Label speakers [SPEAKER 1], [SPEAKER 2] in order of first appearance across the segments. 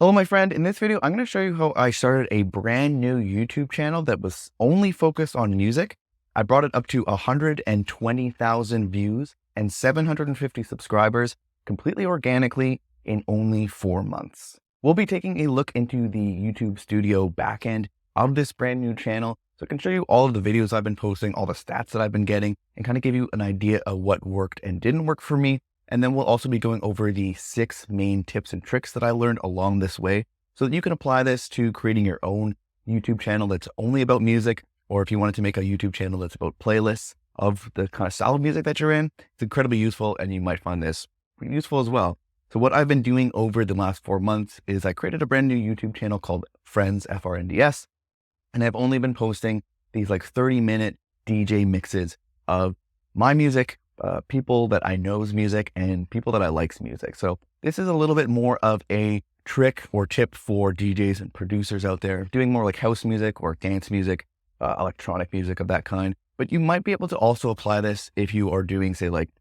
[SPEAKER 1] Hello, my friend. In this video, I'm going to show you how I started a brand new YouTube channel that was only focused on music. I brought it up to 120,000 views and 750 subscribers completely organically in only 4 months. We'll be taking a look into the YouTube Studio backend of this brand new channel, so I can show you all of the videos I've been posting, all the stats that I've been getting, and kind of give you an idea of what worked and didn't work for me. And then we'll also be going over the 6 main tips and tricks that I learned along this way so that you can apply this to creating your own YouTube channel that's only about music, or if you wanted to make a YouTube channel that's about playlists of the kind of style of music that you're in. It's incredibly useful and you might find this pretty useful as well. So what I've been doing over the last 4 months is I created a brand new YouTube channel called Friends FRNDS, and I've only been posting these like 30-minute DJ mixes of my music, people that I know's music, and people that I like's music. So this is a little bit more of a trick or tip for DJs and producers out there doing more like house music or dance music, electronic music of that kind. But you might be able to also apply this if you are doing, say, like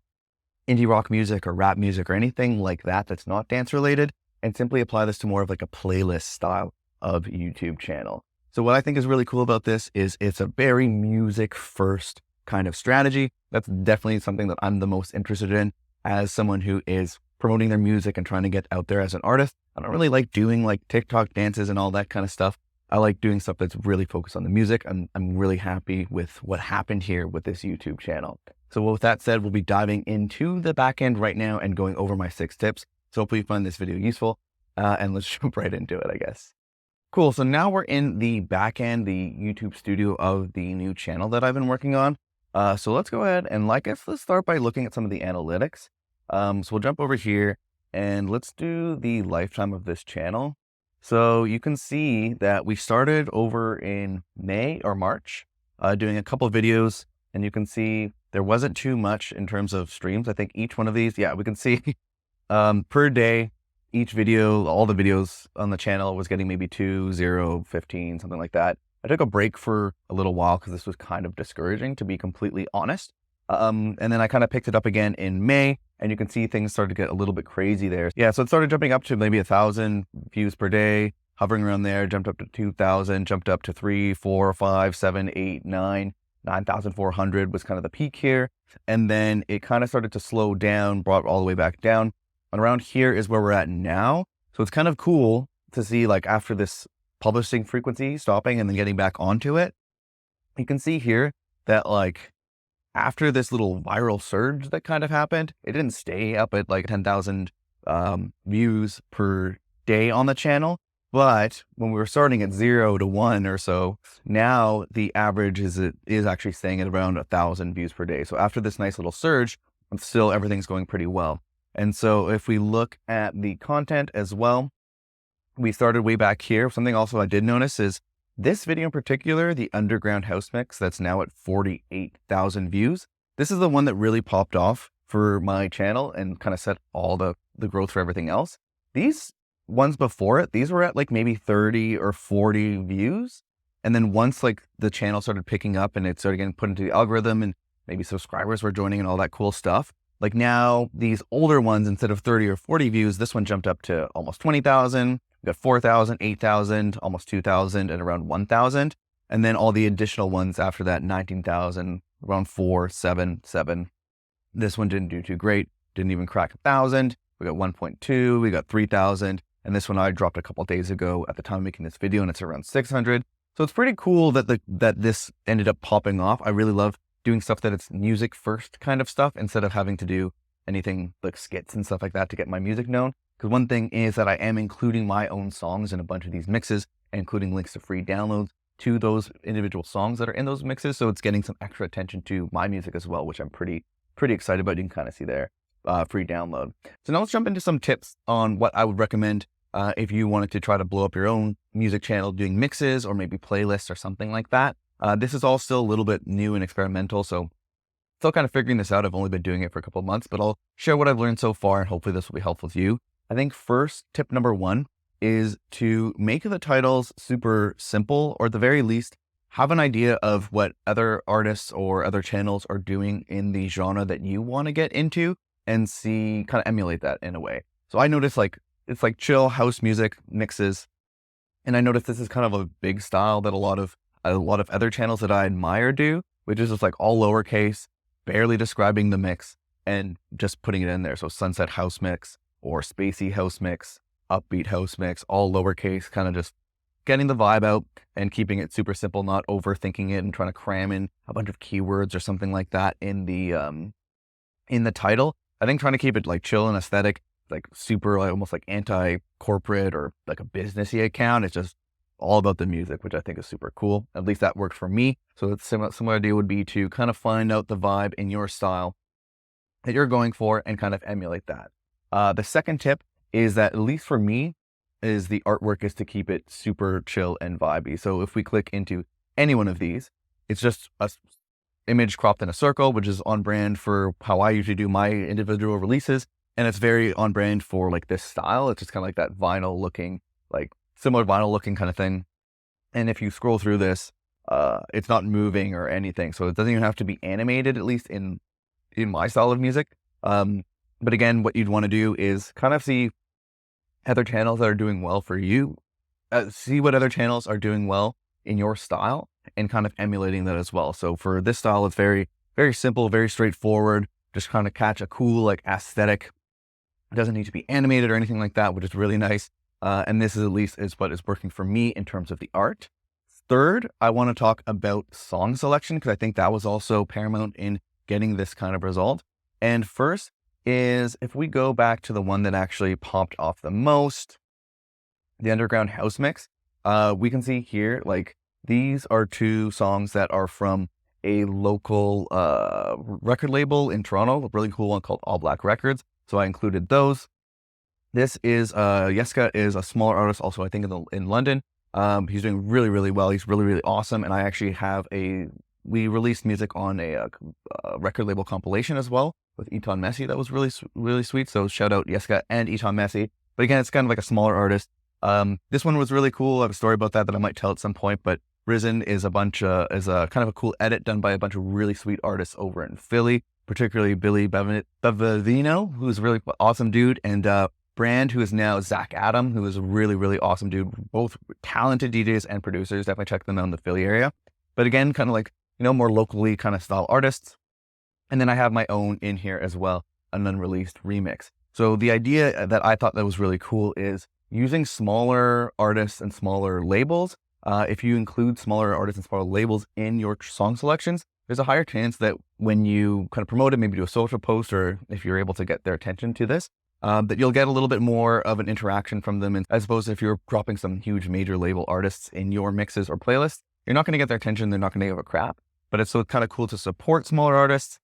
[SPEAKER 1] indie rock music or rap music or anything like that that's not dance related, and simply apply this to more of like a playlist style of YouTube channel. So what I think is really cool about this is it's a very music first kind of strategy. That's definitely something that I'm the most interested in as someone who is promoting their music and trying to get out there as an artist. I don't really like doing like TikTok dances and all that kind of stuff. I like doing stuff that's really focused on the music. I'm really happy with what happened here with this YouTube channel. So with that said, we'll be diving into the back end right now and going over my 6 tips. So hopefully you find this video useful, and let's jump right into it, I guess. Cool. So now we're in the back end, the YouTube studio of the new channel that I've been working on. So let's go ahead and let's start by looking at some of the analytics. So we'll jump over here and let's do the lifetime of this channel. So you can see that we started over in May or March, doing a couple of videos, and you can see there wasn't too much in terms of streams. I think each one of these, yeah, we can see per day, each video, all the videos on the channel was getting maybe 2, 0, 15, something like that. I took a break for a little while because this was kind of discouraging, to be completely honest. And then I kind of picked it up again in May, and you can see things started to get a little bit crazy there. Yeah, so it started jumping up to maybe 1,000 views per day, hovering around there, jumped up to 2,000, jumped up to 3, 4, 5, 7, 8, 9, 9,400 was kind of the peak here. And then it kind of started to slow down, brought all the way back down. And around here is where we're at now. So it's kind of cool to see, like, after this publishing frequency stopping and then getting back onto it, you can see here that like after this little viral surge that kind of happened, it didn't stay up at like 10,000 views per day on the channel. But when we were starting at 0 to 1 or so, now the average is actually staying at around 1,000 views per day. So after this nice little surge, still everything's going pretty well. And so if we look at the content as well, we started way back here. Something also I did notice is this video in particular, the underground house mix, that's now at 48,000 views. This is the one that really popped off for my channel and kind of set all the growth for everything else. These ones before it, these were at like maybe 30 or 40 views. And then once like the channel started picking up and it started getting put into the algorithm and maybe subscribers were joining and all that cool stuff, like now these older ones, instead of 30 or 40 views, this one jumped up to almost 20,000. We got 4,000, 8,000, almost 2,000, and around 1,000. And then all the additional ones after that, 19,000, around 4, 7, 7. This one didn't do too great. Didn't even crack 1,000. We got 1.2, we got 3,000. And this one I dropped a couple of days ago at the time of making this video, and it's around 600. So it's pretty cool that that this ended up popping off. I really love doing stuff that it's music first kind of stuff instead of having to do anything like skits and stuff like that to get my music known. Because one thing is that I am including my own songs in a bunch of these mixes, including links to free downloads to those individual songs that are in those mixes. So it's getting some extra attention to my music as well, which I'm pretty excited about. You can kind of see there, free download. So now let's jump into some tips on what I would recommend if you wanted to try to blow up your own music channel doing mixes or maybe playlists or something like that. This is all still a little bit new and experimental, so still kind of figuring this out. I've only been doing it for a couple of months, but I'll share what I've learned so far, and hopefully this will be helpful to you. I think first tip number 1 is to make the titles super simple, or at the very least, have an idea of what other artists or other channels are doing in the genre that you want to get into and see, kind of emulate that in a way. So I noticed like it's like chill house music mixes. And I noticed this is kind of a big style that a lot of other channels that I admire do, which is just like all lowercase, barely describing the mix and just putting it in there. So sunset house mix or spacey house mix, upbeat house mix, all lowercase, kind of just getting the vibe out and keeping it super simple, not overthinking it and trying to cram in a bunch of keywords or something like that in the title. I think trying to keep it like chill and aesthetic, like super, like almost like anti-corporate or like a businessy account. It's just all about the music, which I think is super cool. At least that worked for me. So it's similar idea would be to kind of find out the vibe in your style that you're going for and kind of emulate that. The second tip is that, at least for me, is the artwork is to keep it super chill and vibey. So if we click into any one of these, it's just a image cropped in a circle, which is on brand for how I usually do my individual releases. And it's very on brand for like this style. It's just kind of like that vinyl looking, like similar vinyl looking kind of thing. And if you scroll through this, it's not moving or anything. So it doesn't even have to be animated, at least in my style of music. But again, what you'd want to do is kind of see other channels that are doing well for you, see what other channels are doing well in your style and kind of emulating that as well. So for this style, it's very, very simple, very straightforward, just kind of catch a cool like aesthetic. It doesn't need to be animated or anything like that, which is really nice. And this is at least is what is working for me in terms of the art. Third, I want to talk about song selection, because I think that was also paramount in getting this kind of result. And first is, if we go back to the one that actually popped off the most, the underground house mix, we can see here, like, these are two songs that are from a local record label in Toronto, a really cool one called All Black Records. So I included those. This is Yeska is a smaller artist, also I think in London. He's doing really, really well. He's really, really awesome. And I actually have we released music on a record label compilation as well with Eton Messi. That was really, really sweet. So shout out Yeska and Eton Messi. But again, it's kind of like a smaller artist. This one was really cool. I have a story about that I might tell at some point, but Risen is a kind of a cool edit done by a bunch of really sweet artists over in Philly, particularly Billy Bevino, who's a really awesome dude, and Brand, who is now Zach Adam, who is a really, really awesome dude. Both talented DJs and producers. Definitely check them out in the Philly area. But again, kind of like, more locally kind of style artists. And then I have my own in here as well, an unreleased remix. So the idea that I thought that was really cool is using smaller artists and smaller labels. If you include smaller artists and smaller labels in your song selections, there's a higher chance that when you kind of promote it, maybe do a social post, or if you're able to get their attention to this, that you'll get a little bit more of an interaction from them. And as opposed to if you're dropping some huge major label artists in your mixes or playlists, you're not going to get their attention. They're not going to give a crap. But it's so kind of cool to support smaller artists.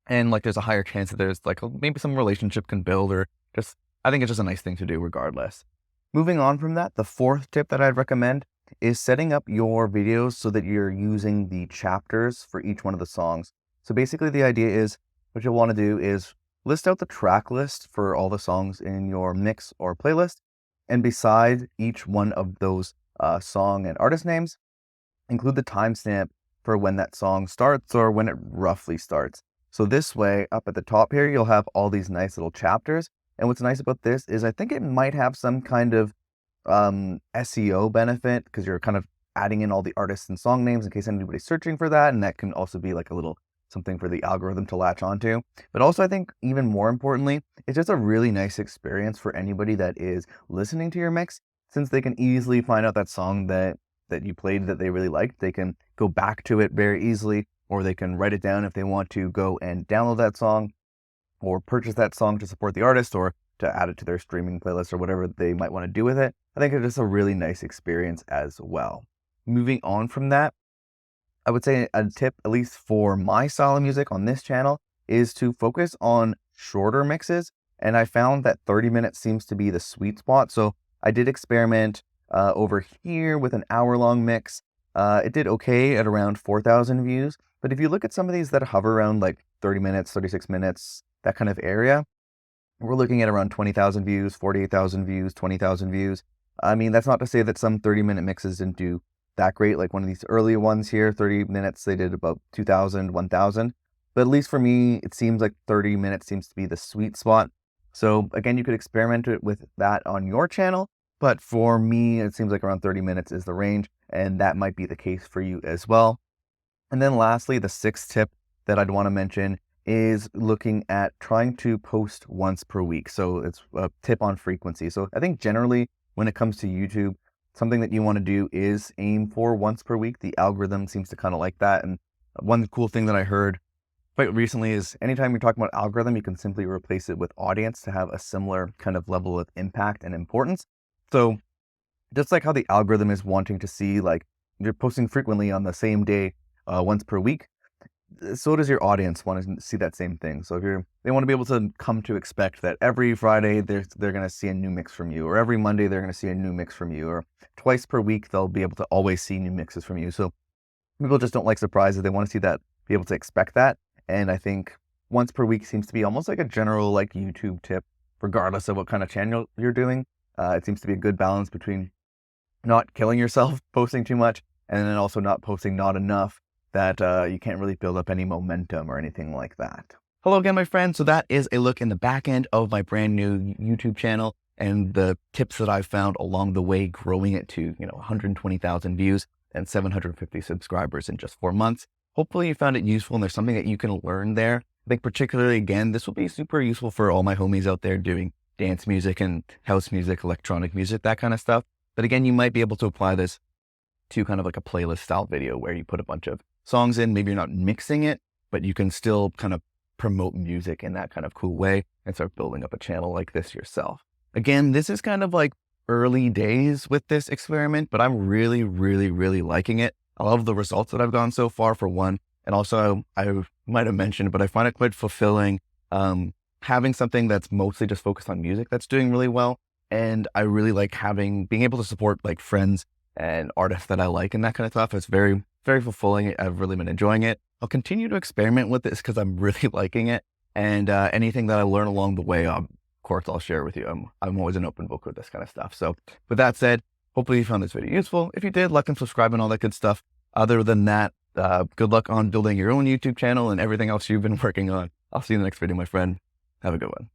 [SPEAKER 1] And like, there's a higher chance that there's like maybe some relationship can build, or just, I think it's just a nice thing to do regardless. Moving on from that, the fourth tip that I'd recommend is setting up your videos so that you're using the chapters for each one of the songs. So basically the idea is, what you'll want to do is list out the track list for all the songs in your mix or playlist. And beside each one of those song and artist names, include the timestamp for when that song starts or when it roughly starts. So this way, up at the top here, you'll have all these nice little chapters. And what's nice about this is I think it might have some kind of SEO benefit, because you're kind of adding in all the artists and song names in case anybody's searching for that. And that can also be like a little something for the algorithm to latch onto. But also, I think even more importantly, it's just a really nice experience for anybody that is listening to your mix, since they can easily find out that song that you played that they really liked. They can go back to it very easily, or they can write it down if they want to go and download that song or purchase that song to support the artist, or to add it to their streaming playlist, or whatever they might want to do with it. I think it's just a really nice experience as well. Moving on from that, I would say a tip, at least for my style of music on this channel, is to focus on shorter mixes. And I found that 30 minutes seems to be the sweet spot. So I did experiment over here with an hour-long mix. It did okay at around 4,000 views. But if you look at some of these that hover around like 30 minutes, 36 minutes, that kind of area, we're looking at around 20,000 views, 48,000 views, 20,000 views. I mean, that's not to say that some 30-minute mixes didn't do that great. Like one of these earlier ones here, 30 minutes, they did about 2,000, 1,000. But at least for me, it seems like 30 minutes seems to be the sweet spot. So again, you could experiment with that on your channel, but for me, it seems like around 30 minutes is the range, and that might be the case for you as well. And then lastly, the sixth tip that I'd want to mention is looking at trying to post once per week. So it's a tip on frequency. So I think generally when it comes to YouTube, something that you want to do is aim for once per week. The algorithm seems to kind of like that. And one cool thing that I heard quite recently is anytime you're talking about algorithm, you can simply replace it with audience to have a similar kind of level of impact and importance. So just like how the algorithm is wanting to see like you're posting frequently on the same day once per week, so does your audience want to see that same thing. So if they want to be able to come to expect that every Friday they're going to see a new mix from you, or every Monday they're going to see a new mix from you, or twice per week they'll be able to always see new mixes from you. So people just don't like surprises. They want to see that, be able to expect that. And I think once per week seems to be almost like a general like YouTube tip, regardless of what kind of channel you're doing. It seems to be a good balance between not killing yourself posting too much, and then also not posting not enough that you can't really build up any momentum or anything like that. Hello again, my friends. So that is a look in the back end of my brand new YouTube channel and the tips that I've found along the way, growing it to 120,000 views and 750 subscribers in just 4 months. Hopefully you found it useful and there's something that you can learn there. I think particularly, again, this will be super useful for all my homies out there doing dance music and house music, electronic music, that kind of stuff. But again, you might be able to apply this to kind of like a playlist style video where you put a bunch of songs in. Maybe you're not mixing it, but you can still kind of promote music in that kind of cool way and start building up a channel like this yourself. Again, this is kind of like early days with this experiment, but I'm really, really, really liking it. I love the results that I've gotten so far, for one. And also, I might have mentioned, but I find it quite fulfilling having something that's mostly just focused on music that's doing really well. And I really like being able to support like friends and artists that I like and that kind of stuff. It's very, very fulfilling. I've really been enjoying it. I'll continue to experiment with this because I'm really liking it. And anything that I learn along the way, of course, I'll share with you. I'm always an open book with this kind of stuff. So with that said, hopefully you found this video useful. If you did, like and subscribe and all that good stuff. Other than that, good luck on building your own YouTube channel and everything else you've been working on. I'll see you in the next video, my friend. Have a good one.